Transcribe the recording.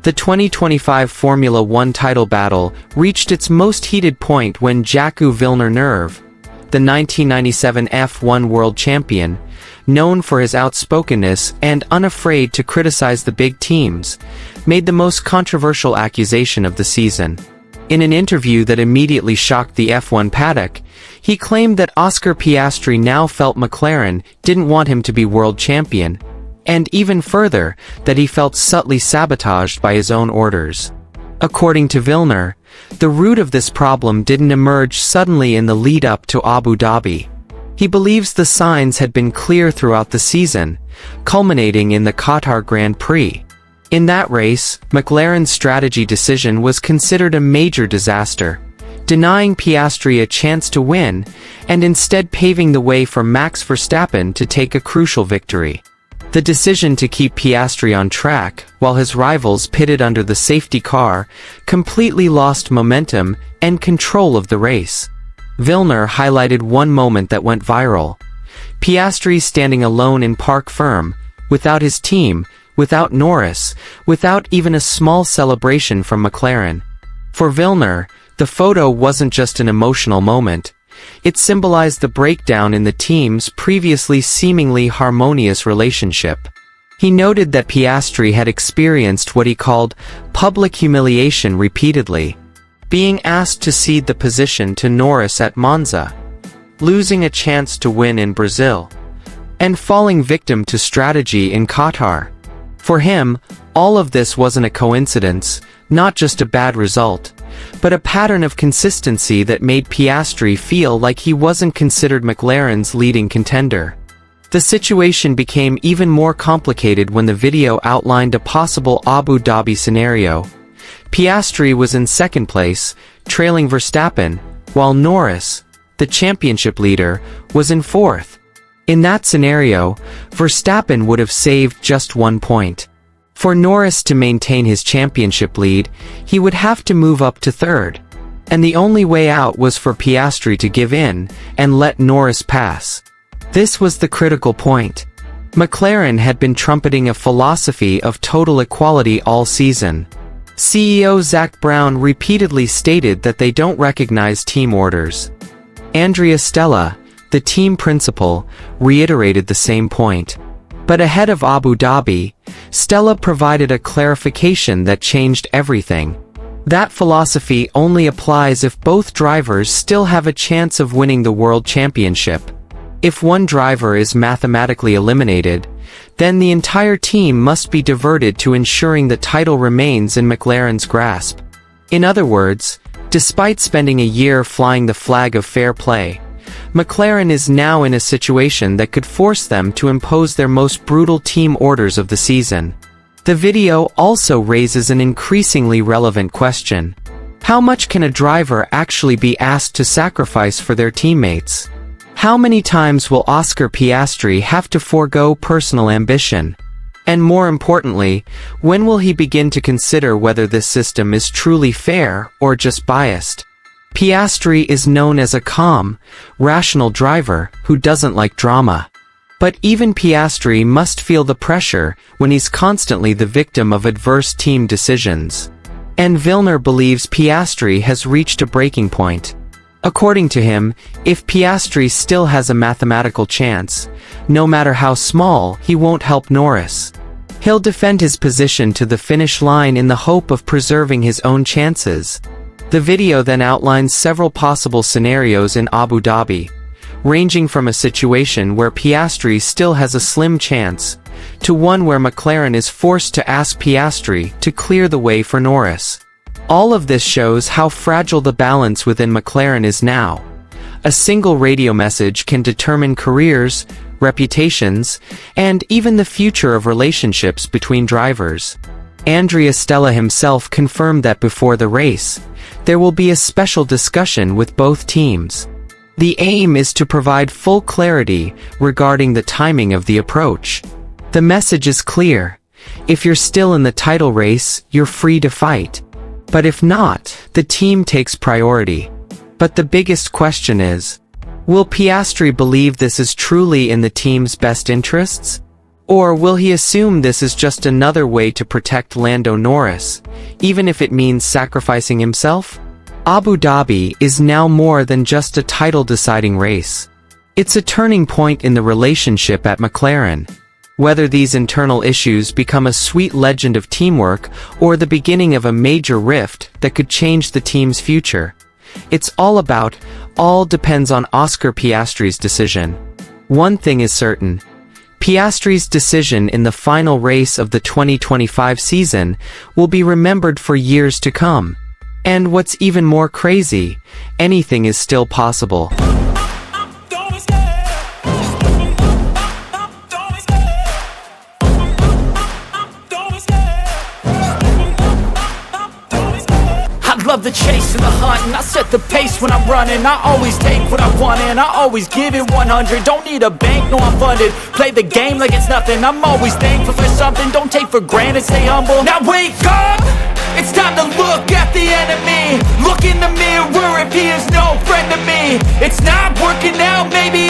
The 2025 Formula One title battle reached its most heated point when Jacques Villeneuve, the 1997 F1 world champion, known for his outspokenness and unafraid to criticize the big teams, made the most controversial accusation of the season. In an interview that immediately shocked the F1 paddock, he claimed that Oscar Piastri now felt McLaren didn't want him to be world champion, and even further, that he felt subtly sabotaged by his own orders. According to Villeneuve, the root of this problem didn't emerge suddenly in the lead-up to Abu Dhabi. He believes the signs had been clear throughout the season, culminating in the Qatar Grand Prix. In that race, McLaren's strategy decision was considered a major disaster, denying Piastri a chance to win, and instead paving the way for Max Verstappen to take a crucial victory. The decision to keep Piastri on track, while his rivals pitted under the safety car, completely lost momentum and control of the race. Villeneuve highlighted one moment that went viral. Piastri standing alone in Parc Ferme, without his team, without Norris, without even a small celebration from McLaren. For Villeneuve, the photo wasn't just an emotional moment. It symbolized the breakdown in the team's previously seemingly harmonious relationship. He noted that Piastri had experienced what he called public humiliation repeatedly, being asked to cede the position to Norris at Monza, losing a chance to win in Brazil, and falling victim to strategy in Qatar. For him, all of this wasn't a coincidence, not just a bad result, but a pattern of consistency that made Piastri feel like he wasn't considered McLaren's leading contender. The situation became even more complicated when the video outlined a possible Abu Dhabi scenario. Piastri was in second place, trailing Verstappen, while Norris, the championship leader, was in fourth. In that scenario, Verstappen would have saved just 1 point. For Norris to maintain his championship lead, he would have to move up to third. And the only way out was for Piastri to give in and let Norris pass. This was the critical point. McLaren had been trumpeting a philosophy of total equality all season. CEO Zak Brown repeatedly stated that they don't recognize team orders. Andrea Stella, the team principal, reiterated the same point. But ahead of Abu Dhabi, Stella provided a clarification that changed everything. That philosophy only applies if both drivers still have a chance of winning the world championship. If one driver is mathematically eliminated, then the entire team must be diverted to ensuring the title remains in McLaren's grasp. In other words, despite spending a year flying the flag of fair play, McLaren is now in a situation that could force them to impose their most brutal team orders of the season. The video also raises an increasingly relevant question. How much can a driver actually be asked to sacrifice for their teammates? How many times will Oscar Piastri have to forego personal ambition? And more importantly, when will he begin to consider whether this system is truly fair or just biased? Piastri is known as a calm, rational driver who doesn't like drama. But even Piastri must feel the pressure when he's constantly the victim of adverse team decisions. And Villeneuve believes Piastri has reached a breaking point. According to him, if Piastri still has a mathematical chance, no matter how small, he won't help Norris. He'll defend his position to the finish line in the hope of preserving his own chances. The video then outlines several possible scenarios in Abu Dhabi, ranging from a situation where Piastri still has a slim chance, to one where McLaren is forced to ask Piastri to clear the way for Norris. All of this shows how fragile the balance within McLaren is now. A single radio message can determine careers, reputations, and even the future of relationships between drivers. Andrea Stella himself confirmed that before the race, there will be a special discussion with both teams. The aim is to provide full clarity regarding the timing of the approach. The message is clear. If you're still in the title race, you're free to fight. But if not, the team takes priority. But the biggest question is, will Piastri believe this is truly in the team's best interests? Or will he assume this is just another way to protect Lando Norris, even if it means sacrificing himself? Abu Dhabi is now more than just a title-deciding race. It's a turning point in the relationship at McLaren. Whether these internal issues become a sweet legend of teamwork or the beginning of a major rift that could change the team's future, all depends on Oscar Piastri's decision. One thing is certain. Piastri's decision in the final race of the 2025 season will be remembered for years to come. And what's even more crazy, anything is still possible. I love the chase and the hunt, and I set the pace when I'm running. I always take what I want and I always give it 100. Don't need a bank, no I'm funded. Play the game like it's nothing. I'm always thankful for something. Don't take for granted, stay humble. Now wake up! It's time to look at the enemy. Look in the mirror if he is no friend to me. It's not working out, maybe